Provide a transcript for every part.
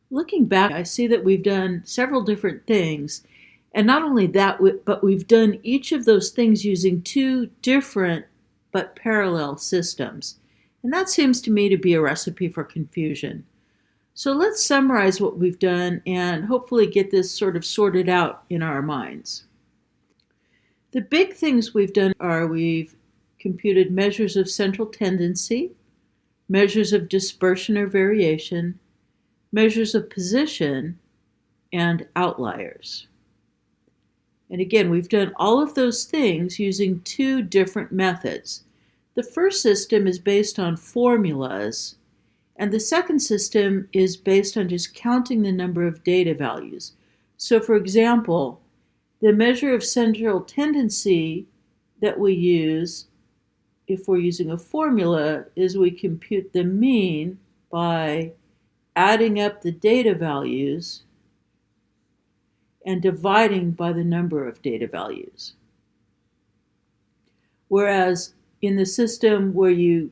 Looking back, I see that we've done several different things. And not only that, but we've done each of those things using two different but parallel systems. And that seems to me to be a recipe for confusion. So let's summarize what we've done and hopefully get this sort of sorted out in our minds. The big things we've done are we've computed measures of central tendency, measures of dispersion or variation, measures of position, and outliers. And again, we've done all of those things using two different methods. The first system is based on formulas, and the second system is based on just counting the number of data values. So for example, the measure of central tendency that we use, if we're using a formula, is we compute the mean by adding up the data values and dividing by the number of data values. Whereas in the system where you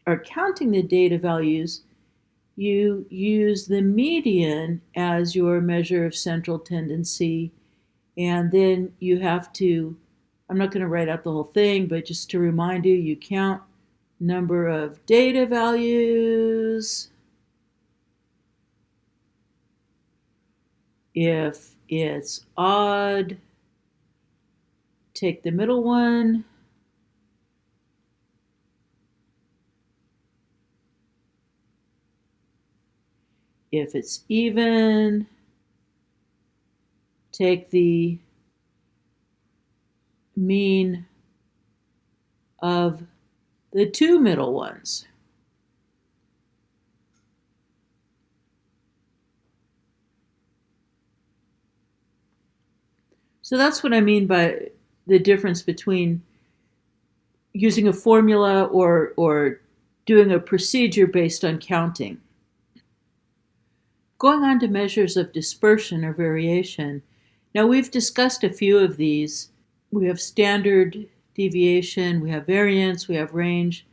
are counting the data values, you use the median as your measure of central tendency, and then you have to, I'm not going to write out the whole thing, but just to remind you, you count number of data values. If it's odd, take the middle one. If it's even, take the mean of the two middle ones. So that's what I mean by the difference between using a formula or doing a procedure based on counting. Going on to measures of dispersion or variation. Now we've discussed a few of these. We have standard deviation, we have variance, we have range.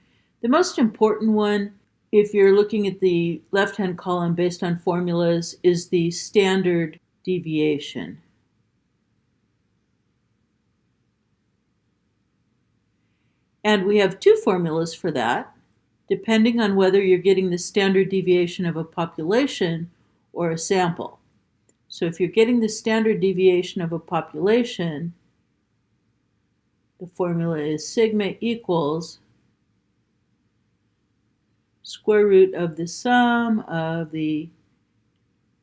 The most important one, if you're looking at the left-hand column based on formulas, is the standard deviation. And we have two formulas for that, depending on whether you're getting the standard deviation of a population or a sample. So if you're getting the standard deviation of a population, the formula is sigma equals square root of the sum of the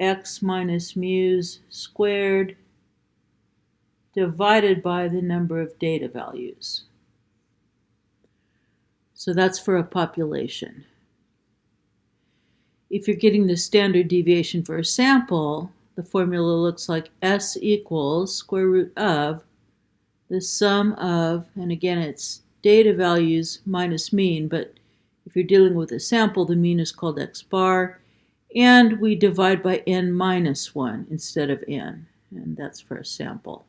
x minus mu's squared divided by the number of data values. So that's for a population. If you're getting the standard deviation for a sample, the formula looks like S equals square root of the sum of, and again it's data values minus mean, but if you're dealing with a sample, the mean is called x bar, and we divide by n minus 1 instead of n, and that's for a sample.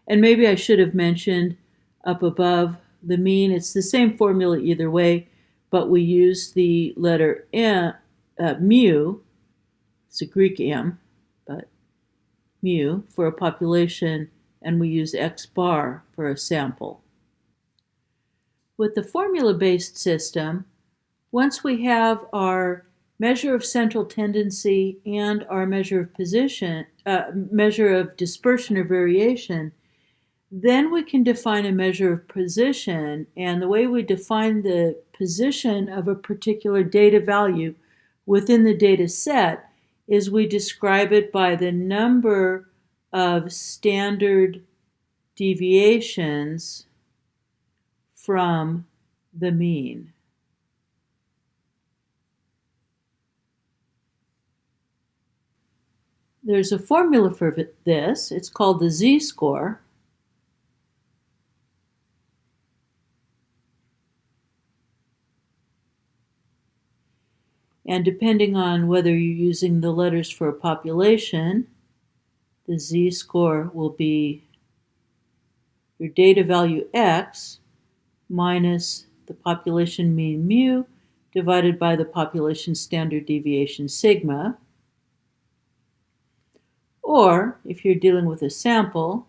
And maybe I should have mentioned up above the mean, it's the same formula either way, but we use the letter m, mu, it's a Greek m, but mu for a population, and we use x bar for a sample. With the formula-based system, once we have our measure of central tendency and our measure of position, measure of dispersion or variation, then we can define a measure of position, and the way we define the position of a particular data value within the data set is we describe it by the number of standard deviations from the mean. There's a formula for this. It's called the z-score. And depending on whether you're using the letters for a population, the z-score will be your data value x minus the population mean mu divided by the population standard deviation sigma. Or, if you're dealing with a sample,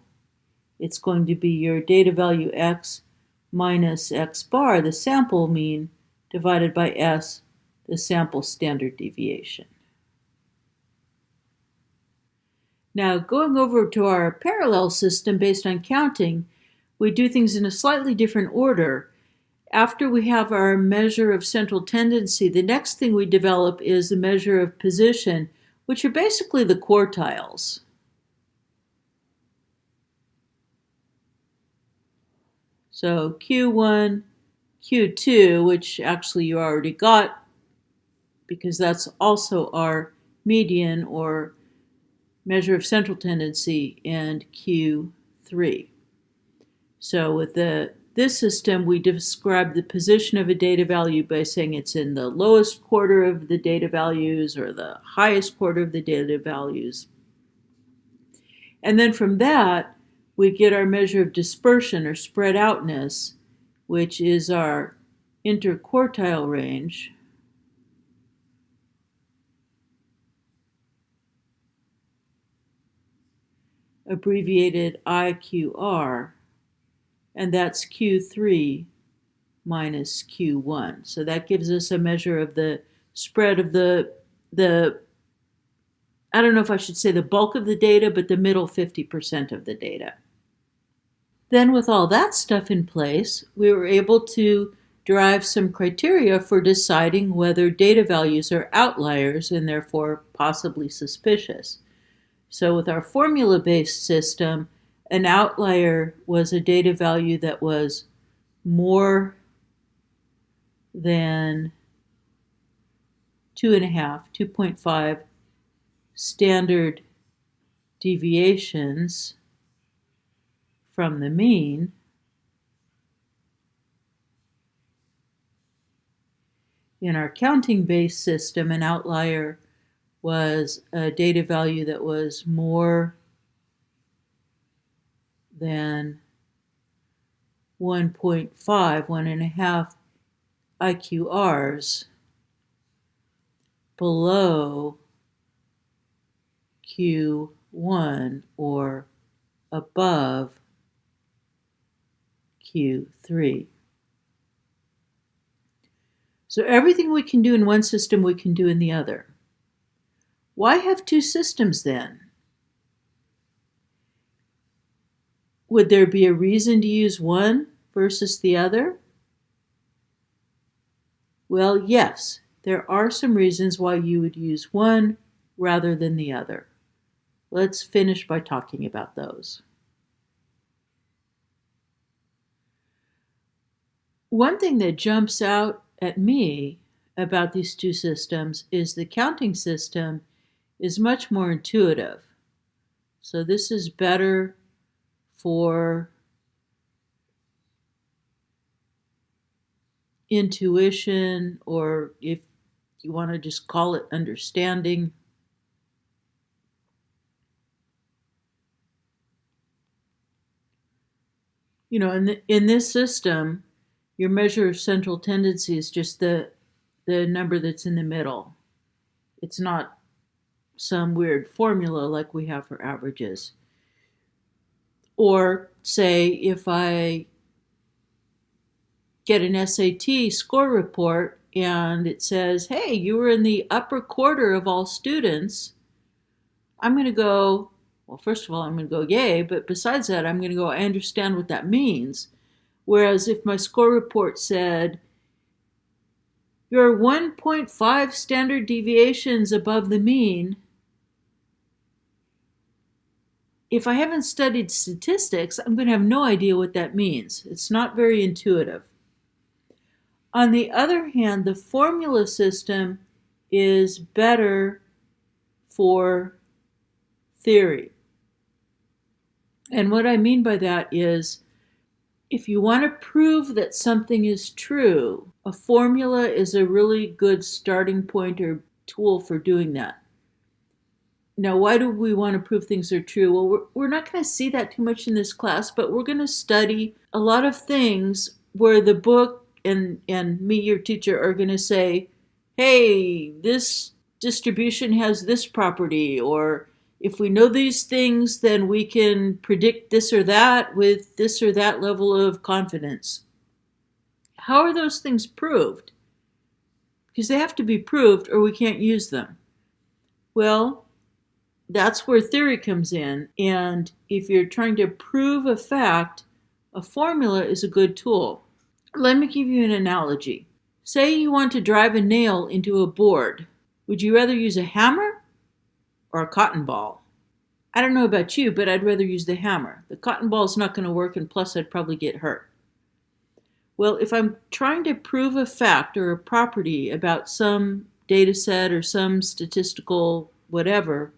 it's going to be your data value x minus x bar, the sample mean, divided by s, the sample standard deviation. Now, going over to our parallel system based on counting, we do things in a slightly different order. After we have our measure of central tendency, the next thing we develop is the measure of position, which are basically the quartiles. So Q1, Q2, which actually you already got because that's also our median or measure of central tendency, and Q3. So with this system, we describe the position of a data value by saying it's in the lowest quarter of the data values or the highest quarter of the data values. And then from that, we get our measure of dispersion or spread outness, which is our interquartile range. Abbreviated IQR, and that's Q3 minus Q1. So that gives us a measure of the spread of the I don't know if I should say the bulk of the data, but the middle 50% of the data. Then with all that stuff in place, we were able to derive some criteria for deciding whether data values are outliers and therefore possibly suspicious. So with our formula-based system, an outlier was a data value that was more than 2.5 standard deviations from the mean. In our counting-based system, an outlier was a data value that was more than 1.5 IQRs below Q1 or above Q3. So everything we can do in one system, we can do in the other. Why have two systems then? Would there be a reason to use one versus the other? Well, yes, there are some reasons why you would use one rather than the other. Let's finish by talking about those. One thing that jumps out at me about these two systems is the counting system is much more intuitive. So this is better for intuition, or if you want to just call it understanding. You know, in this system, your measure of central tendency is just the number that's in the middle. It's not some weird formula like we have for averages. Or say if I get an SAT score report and it says, hey, you were in the upper quarter of all students, I'm going to go, well, first of all, I'm going to go, yay, but besides that, I'm going to go, I understand what that means. Whereas if my score report said, you're 1.5 standard deviations above the mean, if I haven't studied statistics, I'm going to have no idea what that means. It's not very intuitive. On the other hand, the formula system is better for theory. And what I mean by that is, if you want to prove that something is true, a formula is a really good starting point or tool for doing that. Now, why do we want to prove things are true? Well, we're not going to see that too much in this class, but we're going to study a lot of things where the book and me, your teacher, are going to say, hey, this distribution has this property, or if we know these things, then we can predict this or that with this or that level of confidence. How are those things proved? Because they have to be proved or we can't use them. Well, that's where theory comes in. And if you're trying to prove a fact, a formula is a good tool. Let me give you an analogy. Say you want to drive a nail into a board. Would you rather use a hammer or a cotton ball? I don't know about you, but I'd rather use the hammer. The cotton ball is not going to work, and plus I'd probably get hurt. Well, if I'm trying to prove a fact or a property about some data set or some statistical whatever,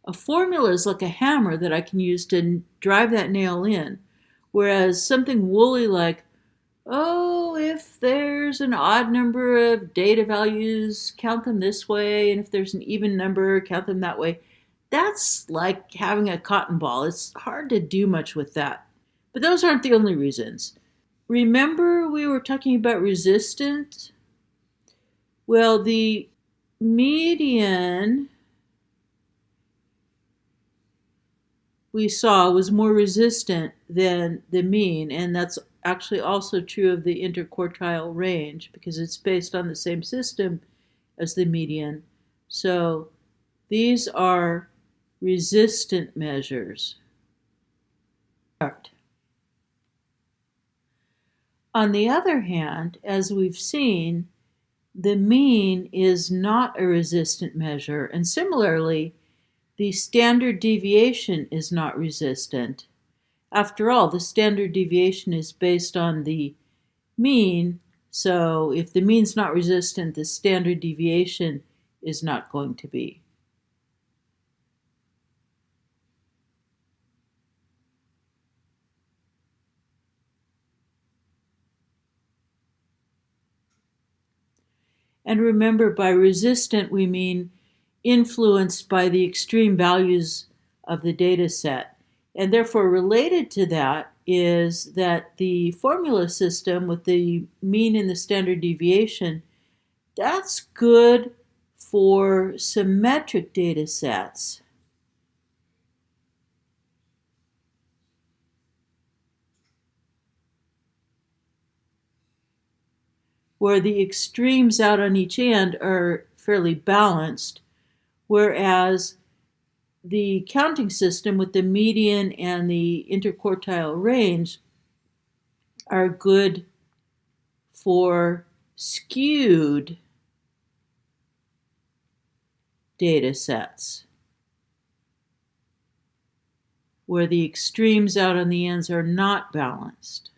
a formula is like a hammer that I can use to drive that nail in. Whereas something woolly like, oh, if there's an odd number of data values, count them this way, and if there's an even number, count them that way. That's like having a cotton ball. It's hard to do much with that. But those aren't the only reasons. Remember we were talking about resistance? Well, the median we saw was more resistant than the mean, and that's actually also true of the interquartile range because it's based on the same system as the median. So these are resistant measures. On the other hand, as we've seen, the mean is not a resistant measure, and similarly, the standard deviation is not resistant. After all, the standard deviation is based on the mean, so if the mean's not resistant, the standard deviation is not going to be. And remember, by resistant, we mean influenced by the extreme values of the data set. And therefore, related to that is that the formula system with the mean and the standard deviation, that's good for symmetric data sets. Where the extremes out on each end are fairly balanced, whereas the counting system with the median and the interquartile range are good for skewed data sets, where the extremes out on the ends are not balanced.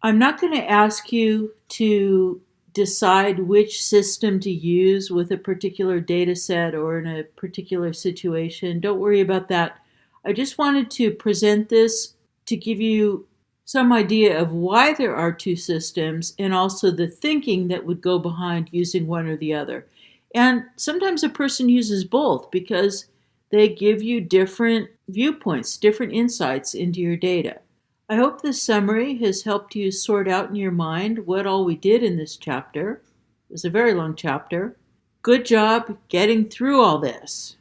I'm not going to ask you to decide which system to use with a particular data set or in a particular situation. Don't worry about that. I just wanted to present this to give you some idea of why there are two systems and also the thinking that would go behind using one or the other. And sometimes a person uses both because they give you different viewpoints, different insights into your data. I hope this summary has helped you sort out in your mind what all we did in this chapter. It was a very long chapter. Good job getting through all this.